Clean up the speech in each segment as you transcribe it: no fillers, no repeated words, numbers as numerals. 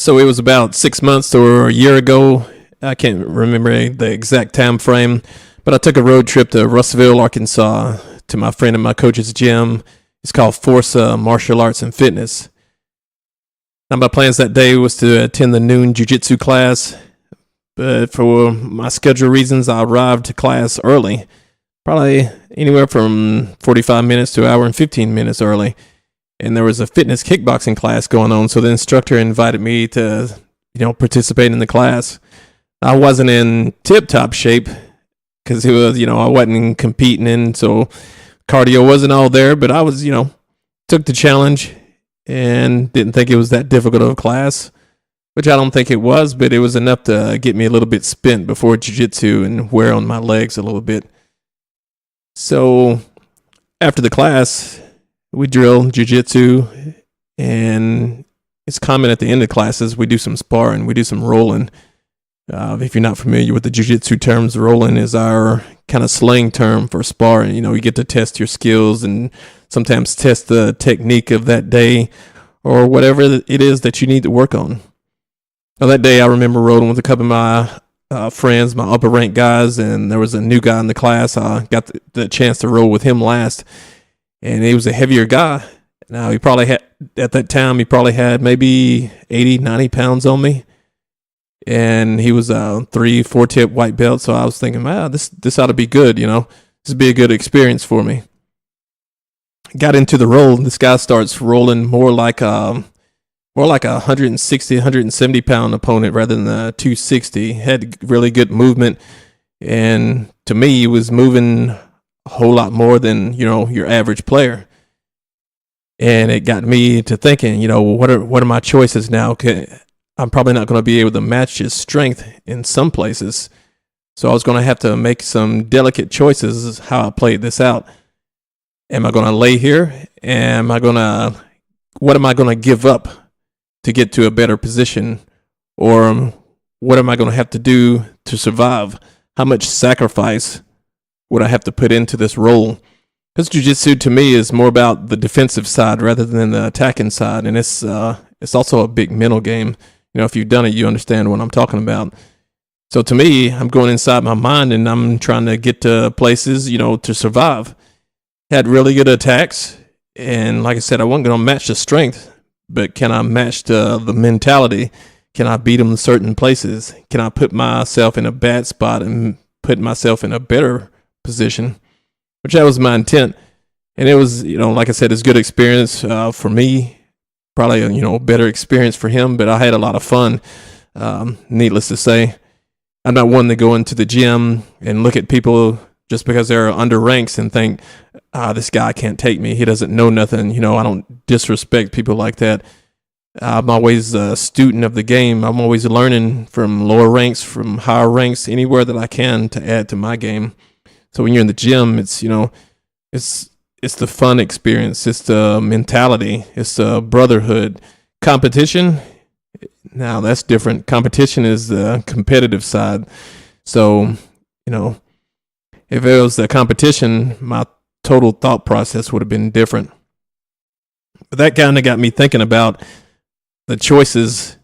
So it was about 6 months or a year ago. I can't remember the exact time frame, but I took a road trip to Russellville, Arkansas, to my friend and my coach's gym. It's called Forza Martial Arts and Fitness. Now, my plans that day was to attend the noon jiu-jitsu class, but for my schedule reasons, I arrived to class early, probably anywhere from 45 minutes to an hour and 15 minutes early. And there was a fitness kickboxing class going on, so the instructor invited me to, participate in the class. I wasn't in tip-top shape because it was, I wasn't competing in, so cardio wasn't all there, but I was, took the challenge and didn't think it was that difficult of a class, which I don't think it was, but it was enough to get me a little bit spent before jiu-jitsu and wear on my legs a little bit. So after the class, we drill jiu-jitsu, and it's common at the end of classes, we do some sparring, we do some rolling. If you're not familiar with the jiu-jitsu terms, rolling is our kind of slang term for sparring. You get to test your skills and sometimes test the technique of that day or whatever it is that you need to work on. Now, that day I remember rolling with a couple of my friends, my upper rank guys, and there was a new guy in the class. I got the chance to roll with him last. And he was a heavier guy. Now, he probably had maybe 80, 90 pounds on me. And he was a 3-4 tip white belt. So I was thinking, wow, this ought to be good, This would be a good experience for me. Got into the roll. This guy starts rolling more like a 160, 170 pound opponent rather than a 260. Had really good movement. And to me, he was moving a whole lot more than, your average player. And it got me to thinking, what are my choices now? I'm probably not going to be able to match his strength in some places. So I was going to have to make some delicate choices how I played this out. Am I going to lay here? What am I going to give up to get to a better position? Or what am I going to have to do to survive? How much sacrifice would I have to put into this role? Because jiu-jitsu to me is more about the defensive side rather than the attacking side. And it's also a big mental game. If you've done it, you understand what I'm talking about. So to me, I'm going inside my mind and I'm trying to get to places, to survive. Had really good attacks. And like I said, I wasn't going to match the strength, but can I match the mentality? Can I beat them in certain places? Can I put myself in a bad spot and put myself in a better position? Which that was my intent. And it was, like I said, it's a good experience for me. Probably, a better experience for him, but I had a lot of fun. Needless to say, I'm not one to go into the gym and look at people just because they're under ranks and think, this guy can't take me. He doesn't know nothing. I don't disrespect people like that. I'm always a student of the game. I'm always learning from lower ranks, from higher ranks, anywhere that I can to add to my game. So when you're in the gym, it's, it's the fun experience. It's the mentality. It's the brotherhood. Competition, now that's different. Competition is the competitive side. So, if it was a competition, my total thought process would have been different. But that kind of got me thinking about the choices,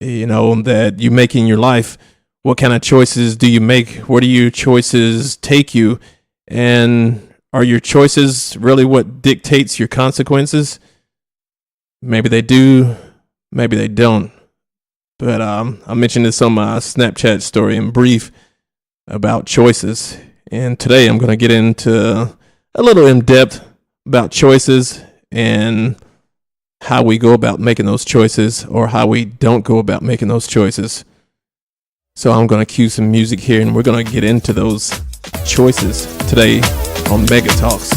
that you make in your life. What kind of choices do you make? Where do your choices take you? And are your choices really what dictates your consequences? Maybe they do, maybe they don't. But I mentioned this on my Snapchat story in brief about choices. And today I'm going to get into a little in depth about choices and how we go about making those choices or how we don't go about making those choices. So I'm going to cue some music here and we're going to get into those choices today on Mega Talks.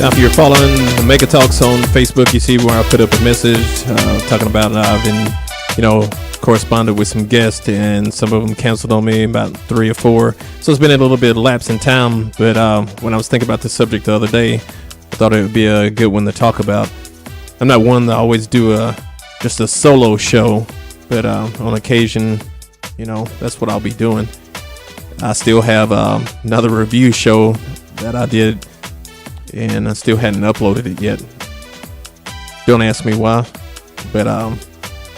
Now, if you're following the Mega Talks on Facebook, you see where I put up a message talking about I've been, I've corresponded with some guests, and some of them canceled on me, about 3 or 4. So it's been a little bit of lapse in time. But when I was thinking about this subject the other day, I thought it would be a good one to talk about. I'm not one to always do just a solo show, but on occasion, that's what I'll be doing. I still have another review show that I did, and I still hadn't uploaded it yet. Don't ask me why, but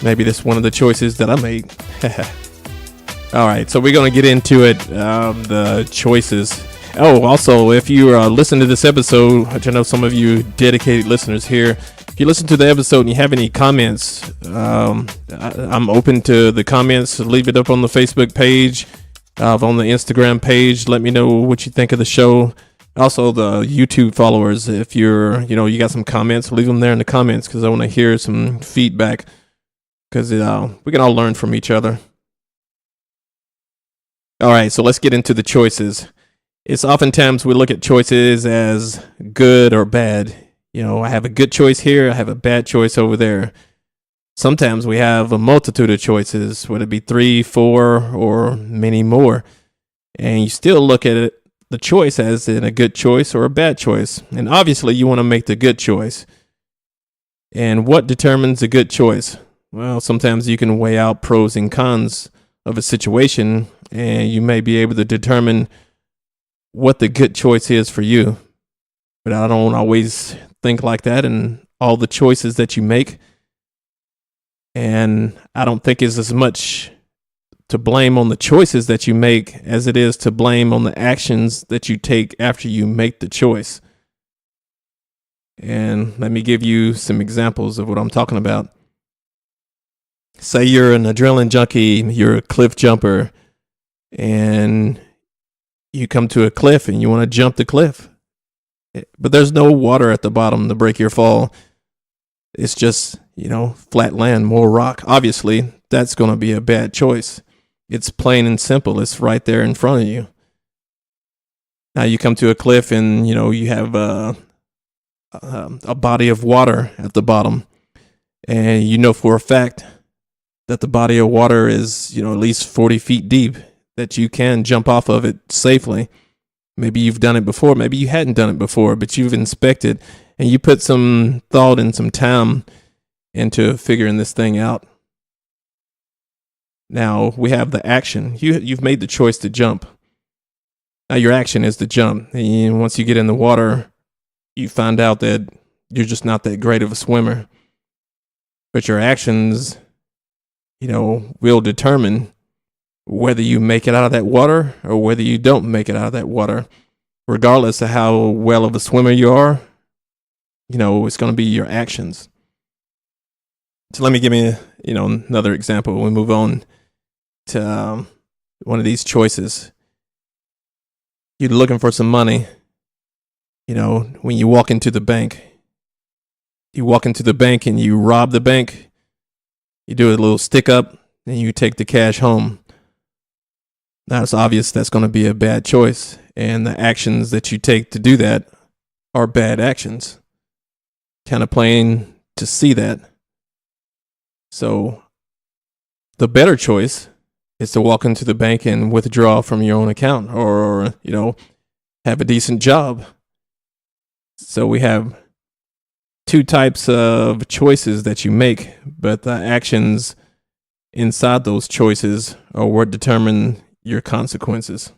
maybe that's one of the choices that I made. All right, so we're going to get into it, the choices. Oh, also, if you listen to this episode, which I know some of you dedicated listeners here, if you listen to the episode and you have any comments, I'm open to the comments. Leave it up on the Facebook page, on the Instagram page. Let me know what you think of the show. Also, the YouTube followers, if you got some comments, leave them there in the comments, because I want to hear some feedback, because we can all learn from each other. All right, so let's get into the choices. It's oftentimes we look at choices as good or bad. I have a good choice here, I have a bad choice over there. Sometimes we have a multitude of choices, whether it be 3, 4, or many more. And you still look at it, the choice as in a good choice or a bad choice. And obviously you want to make the good choice. And what determines a good choice? Well, sometimes you can weigh out pros and cons of a situation, and you may be able to determine what the good choice is for you. But I don't always think like that in all the choices that you make. And I don't think it's as much to blame on the choices that you make as it is to blame on the actions that you take after you make the choice. And let me give you some examples of what I'm talking about. Say you're an adrenaline junkie, you're a cliff jumper, and you come to a cliff and you want to jump the cliff. But there's no water at the bottom to break your fall. It's just, flat land, more rock. Obviously, that's going to be a bad choice. It's plain and simple. It's right there in front of you. Now you come to a cliff and, you have a body of water at the bottom. And you know for a fact that the body of water is, at least 40 feet deep, that you can jump off of it safely. Maybe you've done it before. Maybe you hadn't done it before, but you've inspected and you put some thought and some time into figuring this thing out. Now we have the action. You've made the choice to jump. Now your action is to jump. And once you get in the water, you find out that you're just not that great of a swimmer. But your actions, will determine whether you make it out of that water or whether you don't make it out of that water. Regardless of how well of a swimmer you are, it's going to be your actions. So let me give you, another example. We move on to one of these choices. You're looking for some money. When you walk into the bank, and you rob the bank. You do a little stick up and you take the cash home. Now it's obvious that's going to be a bad choice, and the actions that you take to do that are bad actions. Kind of plain to see that. So the better choice is to walk into the bank and withdraw from your own account, or have a decent job. So we have two types of choices that you make, but the actions inside those choices are what determine your consequences.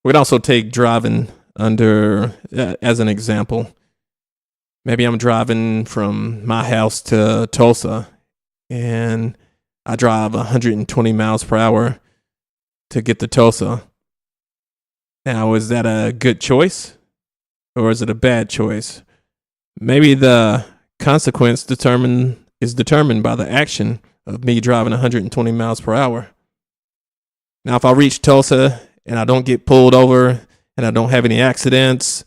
We can also take driving as an example. Maybe I'm driving from my house to Tulsa, and I drive 120 miles per hour to get to Tulsa. Now, is that a good choice or is it a bad choice? Maybe the consequence is determined by the action of me driving 120 miles per hour. Now, if I reach Tulsa and I don't get pulled over and I don't have any accidents,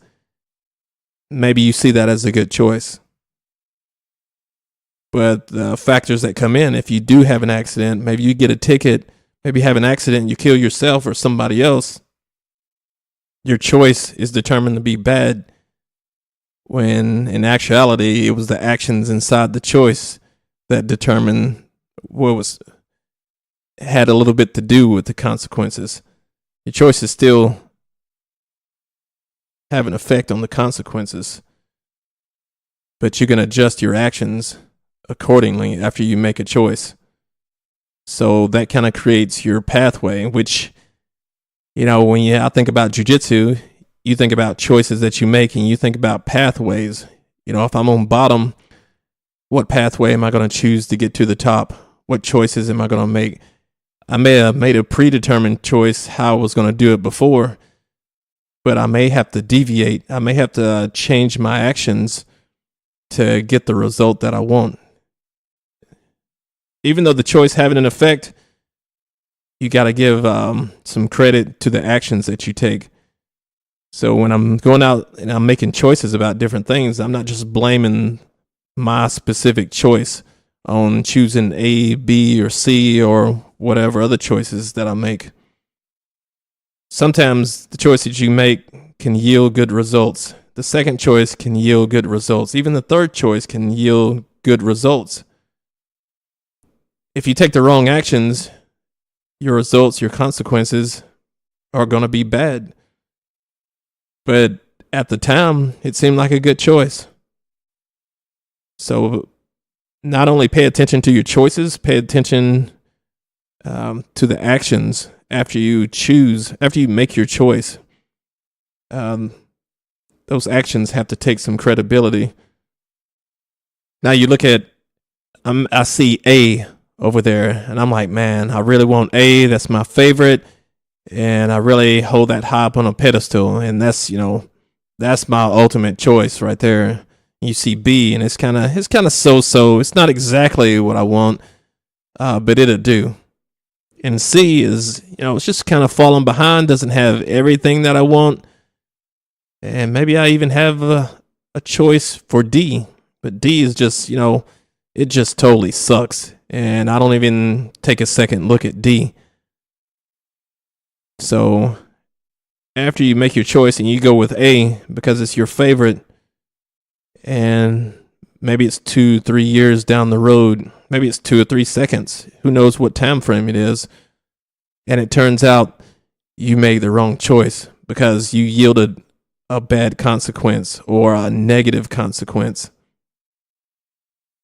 maybe you see that as a good choice. But the factors that come in, if you do have an accident, maybe you get a ticket, maybe you have an accident and you kill yourself or somebody else, your choice is determined to be bad, when in actuality it was the actions inside the choice that determined what was had a little bit to do with the consequences. Your choices still have an effect on the consequences, but you can adjust your actions accordingly after you make a choice. So that kind of creates your pathway, which, when I think about jujitsu, you think about choices that you make and you think about pathways. If I'm on bottom, what pathway am I going to choose to get to the top? What choices am I going to make? I may have made a predetermined choice how I was going to do it before, but I may have to deviate. I may have to change my actions to get the result that I want. Even though the choice having an effect, you got to give some credit to the actions that you take. So when I'm going out and I'm making choices about different things, I'm not just blaming my specific choice on choosing A, B, or C, or whatever other choices that I make. Sometimes the choices you make can yield good results. The second choice can yield good results. Even the third choice can yield good results. If you take the wrong actions, your results, your consequences are going to be bad. But at the time, it seemed like a good choice. So not only pay attention to your choices, pay attention to the actions after you make your choice. Those actions have to take some credibility. Now you look at, I see A over there, and I'm like, man, I really want A. That's my favorite, and I really hold that high up on a pedestal, and that's my ultimate choice right there. You see B, and it's kind of so. It's not exactly what I want, but it'll do. And C is, it's just kind of falling behind, doesn't have everything that I want. And maybe I even have a choice for D, but D is just, it just totally sucks. And I don't even take a second look at D. So after you make your choice and you go with A because it's your favorite, and maybe it's 2-3 years down the road, maybe it's 2 or 3 seconds, who knows what time frame it is, and it turns out you made the wrong choice because you yielded a bad consequence or a negative consequence,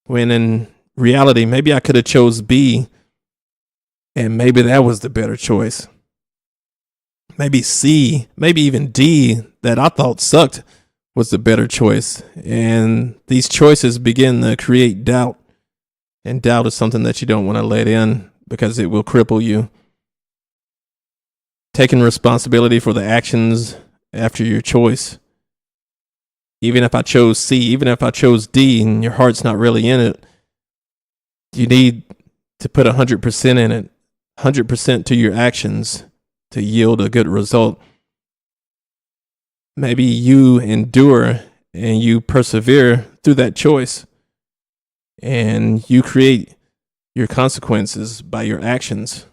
when in reality maybe I could have chose B, and maybe that was the better choice. Maybe C, maybe even D that I thought sucked was the better choice. And these choices begin to create doubt. And doubt is something that you don't want to let in because it will cripple you. Taking responsibility for the actions after your choice. Even if I chose C, even if I chose D and your heart's not really in it, you need to put 100% in it, 100% to your actions to yield a good result. Maybe you endure and you persevere through that choice, and you create your consequences by your actions.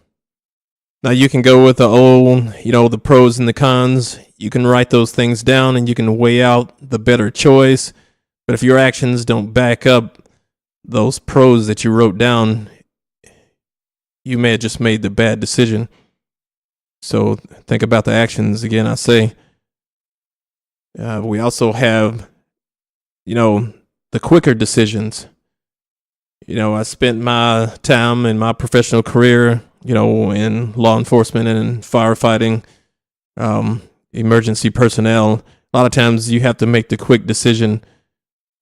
Now you can go with the pros and the cons. You can write those things down and you can weigh out the better choice. But if your actions don't back up those pros that you wrote down, you may have just made the bad decision. So think about the actions again. I say we also have, the quicker decisions. I spent my time in my professional career, in law enforcement and firefighting, emergency personnel. A lot of times you have to make the quick decision.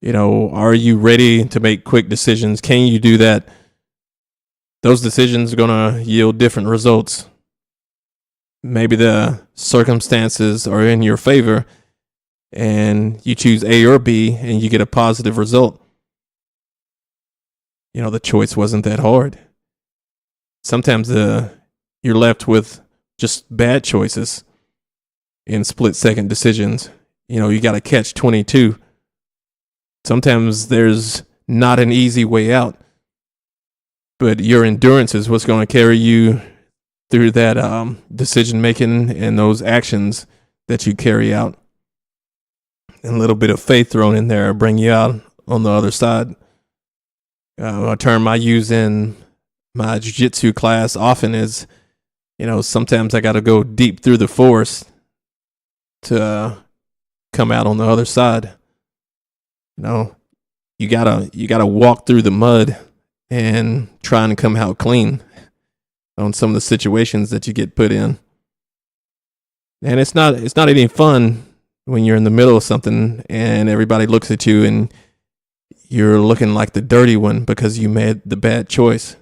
Are you ready to make quick decisions? Can you do that? Those decisions are going to yield different results. Maybe the circumstances are in your favor and you choose A or B and you get a positive result. The choice wasn't that hard. Sometimes you're left with just bad choices in split-second decisions. You got to catch 22. Sometimes there's not an easy way out, but your endurance is what's going to carry you through that decision-making and those actions that you carry out. And a little bit of faith thrown in there bring you out on the other side. A term I use in my jiu-jitsu class often is, sometimes I got to go deep through the forest to come out on the other side. You know, you gotta walk through the mud and try and come out clean on some of the situations that you get put in. And it's not any fun when you're in the middle of something and everybody looks at you and you're looking like the dirty one because you made the bad choice.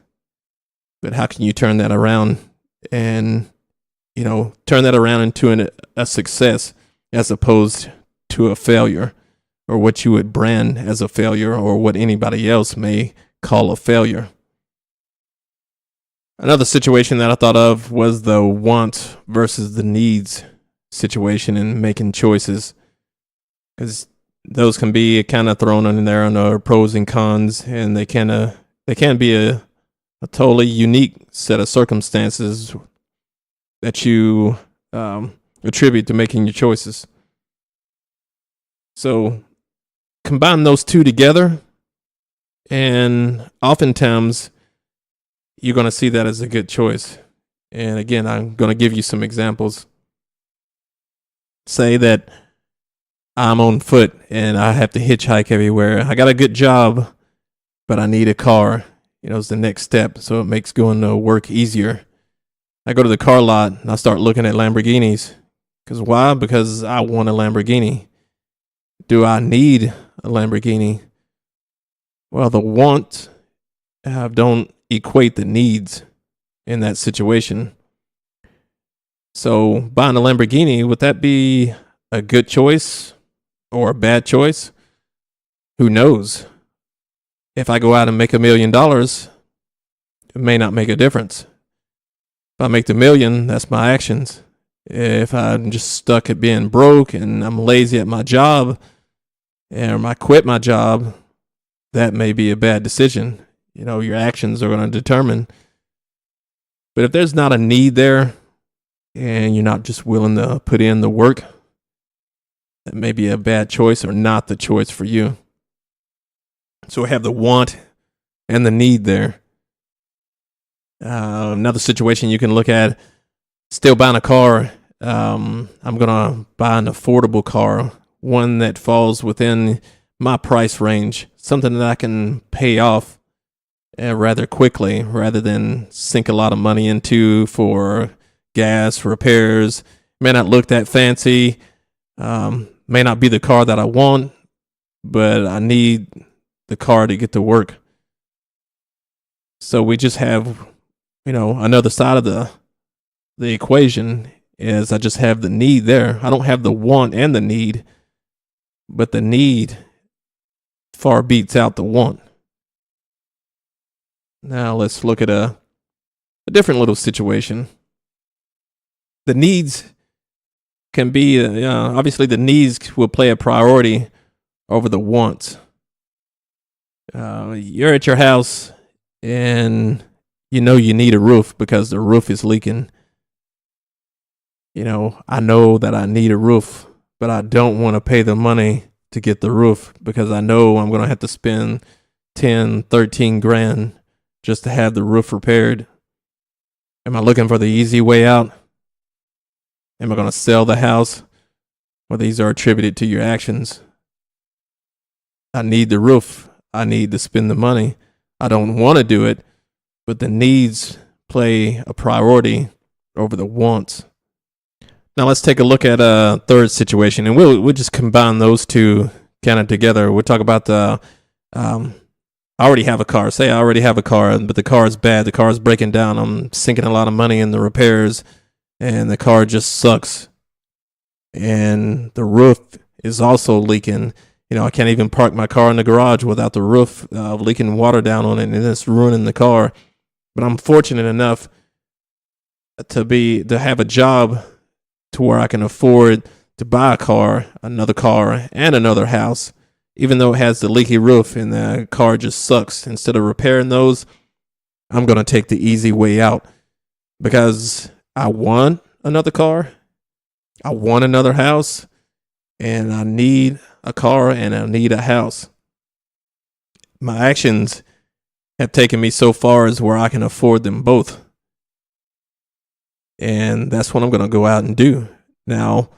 But how can you turn that around and turn that around into a success as opposed to a failure, or what you would brand as a failure, or what anybody else may call a failure? Another situation that I thought of was the want versus the needs situation in making choices, because those can be kind of thrown in there on the pros and cons, and they can be a totally unique set of circumstances that you attribute to making your choices. So combine those two together, and oftentimes you're going to see that as a good choice. And again, I'm going to give you some examples. Say that I'm on foot and I have to hitchhike everywhere. I got a good job, but I need a car. It's the next step, so it makes going to work easier. I go to the car lot and I start looking at Lamborghinis. Because why? Because I want a Lamborghini. Do I need a Lamborghini? Well, the want don't equate the needs in that situation. So buying a Lamborghini, would that be a good choice or a bad choice? Who knows? If I go out and make $1 million, it may not make a difference. If I make the million, that's my actions. If I'm just stuck at being broke and I'm lazy at my job, and I quit my job, that may be a bad decision. Your actions are going to determine. But if there's not a need there and you're not just willing to put in the work, that may be a bad choice or not the choice for you. So we have the want and the need there. Another situation you can look at, still buying a car. I'm going to buy an affordable car, one that falls within my price range, something that I can pay off rather quickly rather than sink a lot of money into for gas, repairs. May not look that fancy, may not be the car that I want, but I need the car to get to work. So we just have, another side of the equation is I just have the need there. I don't have the want and the need, but the need far beats out the want. Now let's look at a different little situation. The needs can be, obviously the needs will play a priority over the wants. You're at your house and you need a roof because the roof is leaking. I know that I need a roof, but I don't want to pay the money to get the roof because I know I'm going to have to spend 10, 13 grand just to have the roof repaired. Am I looking for the easy way out? Am I going to sell the house? Well, these are attributed to your actions. I need the roof. I need to spend the money. I don't want to do it, but the needs play a priority over the wants. Now let's take a look at a third situation, and we'll just combine those two kind of together. We'll talk about the I already have a car. Say I already have a car, but the car is bad. The car is breaking down. I'm sinking a lot of money in the repairs, and the car just sucks. And the roof is also leaking. I can't even park my car in the garage without the roof leaking water down on it, and it's ruining the car. But I'm fortunate enough to have a job to where I can afford to buy a car, another car, and another house, even though it has the leaky roof and the car just sucks. Instead of repairing those, I'm going to take the easy way out because I want another car, I want another house, and I need a car and I need a house. My actions have taken me so far as where I can afford them both. And that's what I'm going to go out and do. Now,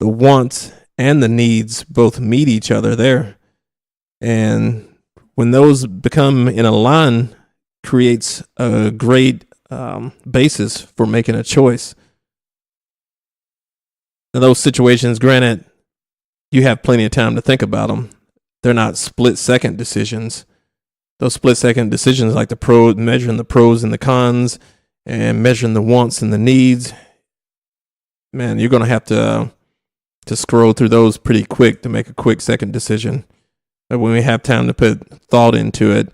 the wants and the needs both meet each other there. And when those become in a line, creates a great basis for making a choice. Now, those situations, granted, you have plenty of time to think about them. They're not split-second decisions. Those split-second decisions, like measuring the pros and the cons, and measuring the wants and the needs, man, you're going to have to scroll through those pretty quick to make a quick second decision. But when we have time to put thought into it,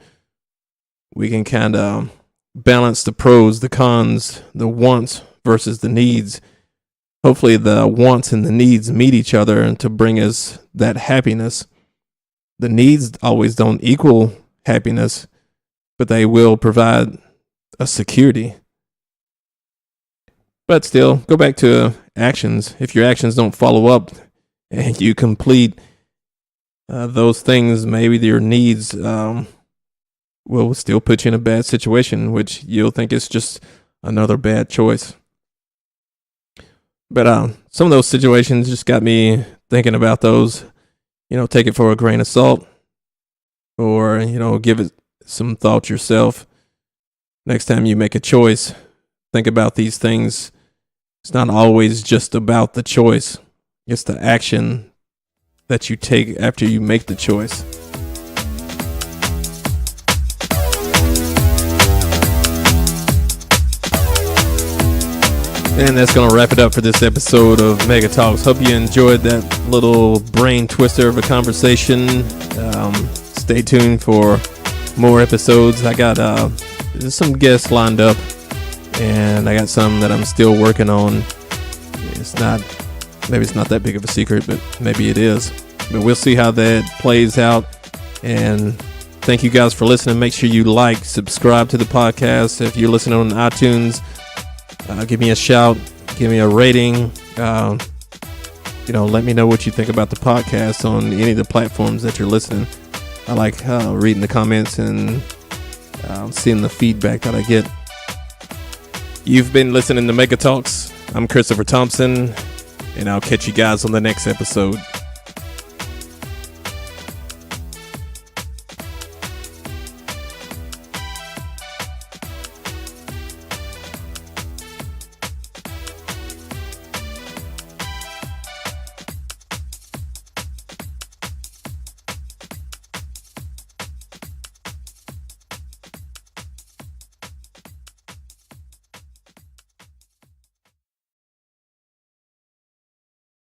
we can kind of balance the pros, the cons, the wants versus the needs. Hopefully the wants and the needs meet each other and to bring us that happiness. The needs always don't equal happiness, but they will provide a security. But still, go back to actions. If your actions don't follow up and you complete those things, maybe your needs will still put you in a bad situation, which you'll think is just another bad choice. But some of those situations just got me thinking about those. Take it for a grain of salt, or give it some thought yourself. Next time you make a choice, think about these things. It's not always just about the choice. It's the action that you take after you make the choice. And that's going to wrap it up for this episode of Mega Talks. Hope you enjoyed that little brain twister of a conversation. Stay tuned for more episodes. I got some guests lined up, and I got some that I'm still working on. Maybe it's not that big of a secret, but maybe it is. But we'll see how that plays out. And thank you guys for listening. Make sure you subscribe to the podcast. If you're listening on iTunes, give me a shout, give me a rating. Let me know what you think about the podcast on any of the platforms that you're listening. I like reading the comments and seeing the feedback that I get. You've been listening to Mega Talks. I'm Christopher Thompson, and I'll catch you guys on the next episode.